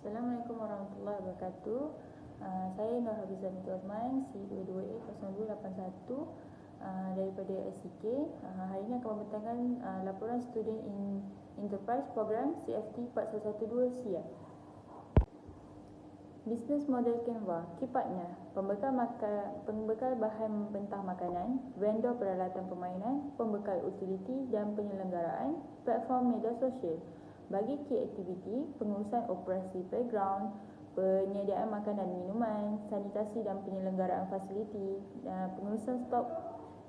Assalamualaikum warahmatullahi wabarakatuh. Saya Nur Hafizah binti Osman, C22A0281 daripada SCK. Hari ini akan membentangkan laporan Student in Enterprise Program CFT 4112 SIA. Business Model Canva, Key Partner, pembekal bahan mentah makanan, vendor peralatan permainan, pembekal utiliti dan penyelenggaraan, platform media sosial. Bagi key aktiviti, pengurusan operasi playground, penyediaan makanan dan minuman, sanitasi dan penyelenggaraan fasiliti, pengurusan stok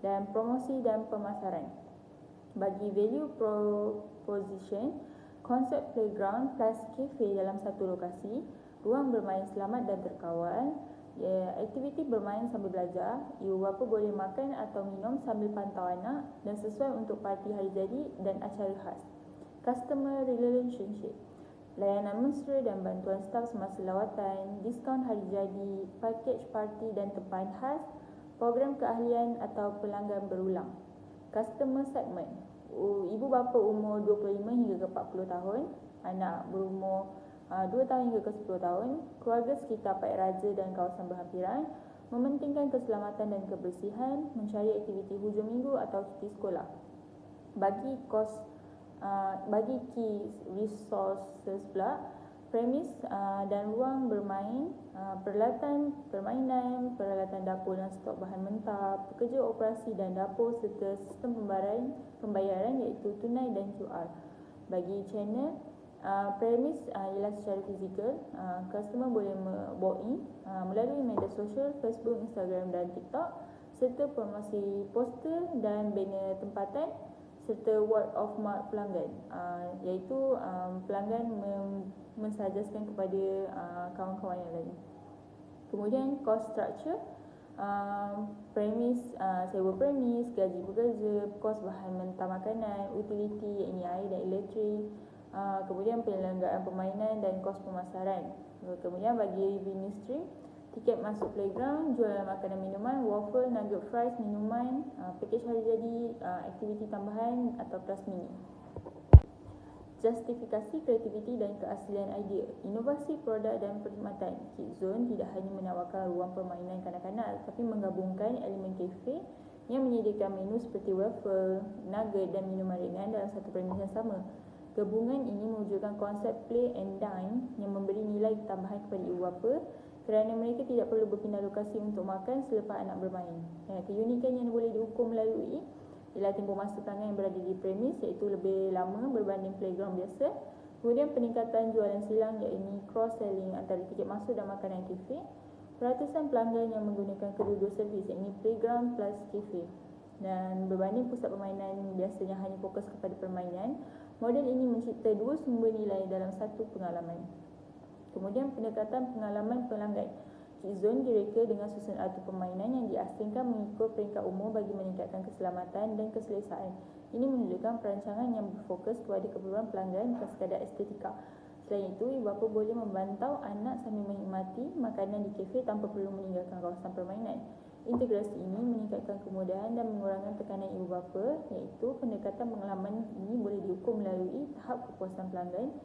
dan promosi dan pemasaran. Bagi value proposition, konsep playground plus cafe dalam satu lokasi, ruang bermain selamat dan terkawal, aktiviti bermain sambil belajar, ibu bapa boleh makan atau minum sambil pantau anak dan sesuai untuk parti hari jadi dan acara khas. Customer relationship, layanan mesra dan bantuan staf semasa lawatan, diskaun hari jadi, pakej parti dan tempahan khas, program keahlian atau pelanggan berulang. Customer segment, ibu bapa umur 25 hingga ke 40 tahun, anak berumur 2 tahun hingga ke 10 tahun, keluarga sekitar Paik Raja dan kawasan berhampiran, mementingkan keselamatan dan kebersihan, mencari aktiviti hujung minggu atau cuti sekolah. Bagi key resources pula, premis dan ruang bermain, peralatan permainan, peralatan dapur dan stok bahan mentah, pekerja operasi dan dapur serta sistem pembayaran iaitu tunai dan QR. Bagi channel, premis ialah secara fizikal, customer boleh walk in melalui media sosial, Facebook, Instagram dan TikTok, serta promosi poster dan banner tempatan serta word of mouth pelanggan, iaitu pelanggan mensajaskan kepada kawan-kawan yang lain. Kemudian cost structure, premis, sewa premis, gaji pekerja, kos bahan mentah makanan, utiliti iaitu air dan elektrik, kemudian penyelenggaraan permainan dan kos pemasaran. Kemudian bagi revenue stream, tiket masuk playground, jualan makanan minuman, waffle, nugget fries, minuman, pakej hari jadi, aktiviti tambahan atau kelas mini. Justifikasi kreativiti dan keaslian idea, inovasi produk dan perkhidmatan. Kids Zone tidak hanya menawarkan ruang permainan kanak-kanak tetapi menggabungkan elemen kafe yang menyediakan menu seperti waffle, nugget dan minuman ringan dalam satu premis yang sama. Gabungan ini mewujudkan konsep play and dine yang memberi nilai tambahan kepada ibu bapa kerana mereka tidak perlu berpindah lokasi untuk makan selepas anak bermain. Keunikan yang boleh diukur melalui ialah tempoh masa pelanggan yang berada di premis iaitu lebih lama berbanding playground biasa. Kemudian peningkatan jualan silang iaitu cross-selling antara tiket masuk dan makanan kafe. Peratusan pelanggan yang menggunakan kedua-dua servis iaitu playground plus kafe. Dan berbanding pusat permainan biasanya hanya fokus kepada permainan, model ini mencipta dua sumber nilai dalam satu pengalaman. Kemudian pendekatan pengalaman pelanggan. Kids Zone direka dengan susunan atur permainan yang diasingkan mengikut peringkat umur bagi meningkatkan keselamatan dan keselesaan. Ini menunjukkan perancangan yang berfokus kepada keperluan pelanggan bukan sekadar estetika. Selain itu, ibu bapa boleh membantau anak sambil menikmati makanan di kafe tanpa perlu meninggalkan kawasan permainan. Integrasi ini meningkatkan kemudahan dan mengurangkan tekanan ibu bapa, iaitu pendekatan pengalaman ini boleh diukur melalui tahap kepuasan pelanggan,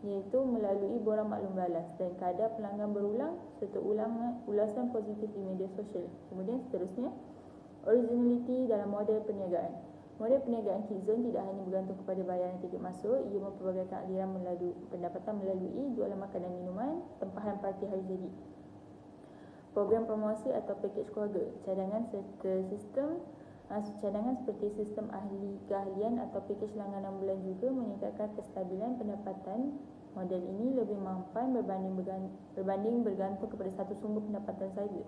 iaitu melalui borang maklum balas dan kadar pelanggan berulang serta ulasan positif di media sosial. Kemudian seterusnya, originality dalam model perniagaan. Model perniagaan Kids Zone tidak hanya bergantung kepada bayaran tiket masuk, ia memperbagai aliran pendapatan melalui jualan makanan minuman, tempahan parti hari jadi, program promosi atau pakej keluarga, cadangan serta cadangan seperti sistem keahlian atau pakej langganan bulan juga meningkatkan kestabilan pendapatan. Model ini lebih mampan berbanding bergantung kepada satu sumber pendapatan saja.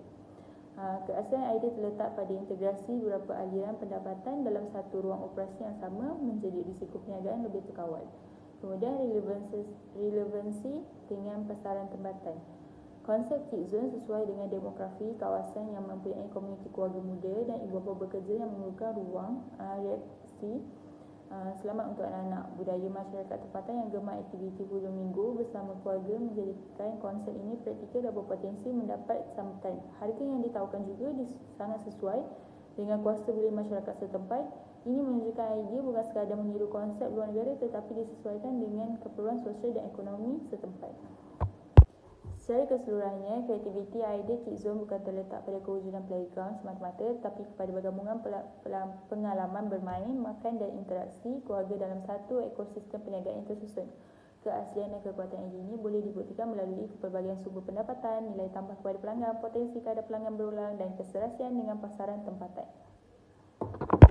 Keaslian idea terletak pada integrasi beberapa aliran pendapatan dalam satu ruang operasi yang sama menjadi risiko perniagaan lebih terkawal. Kemudian relevansi dengan pasaran tempatan. Konsep Kids Zone sesuai dengan demografi kawasan yang mempunyai komuniti keluarga muda dan ibu bapa bekerja yang memerlukan ruang reaksi selamat untuk anak-anak. Budaya masyarakat tempatan yang gemar aktiviti hujung minggu bersama keluarga menjadikan konsep ini praktikal dan berpotensi mendapat sambutan. Harga yang ditawarkan juga sangat sesuai dengan kuasa beli masyarakat setempat. Ini menunjukkan idea bukan sekadar meniru konsep luar negara tetapi disesuaikan dengan keperluan sosial dan ekonomi setempat. Secara keseluruhannya, kreativiti idea Kidzone bukan terletak pada kewujudan playground semata-mata, tetapi kepada bergabungan pengalaman bermain, makan dan interaksi keluarga dalam satu ekosistem perniagaan yang tersusun. Keaslian dan kekuatan idea ini boleh dibuktikan melalui pelbagai sumber pendapatan, nilai tambah kepada pelanggan, potensi kadar pelanggan berulang dan keserasian dengan pasaran tempatan.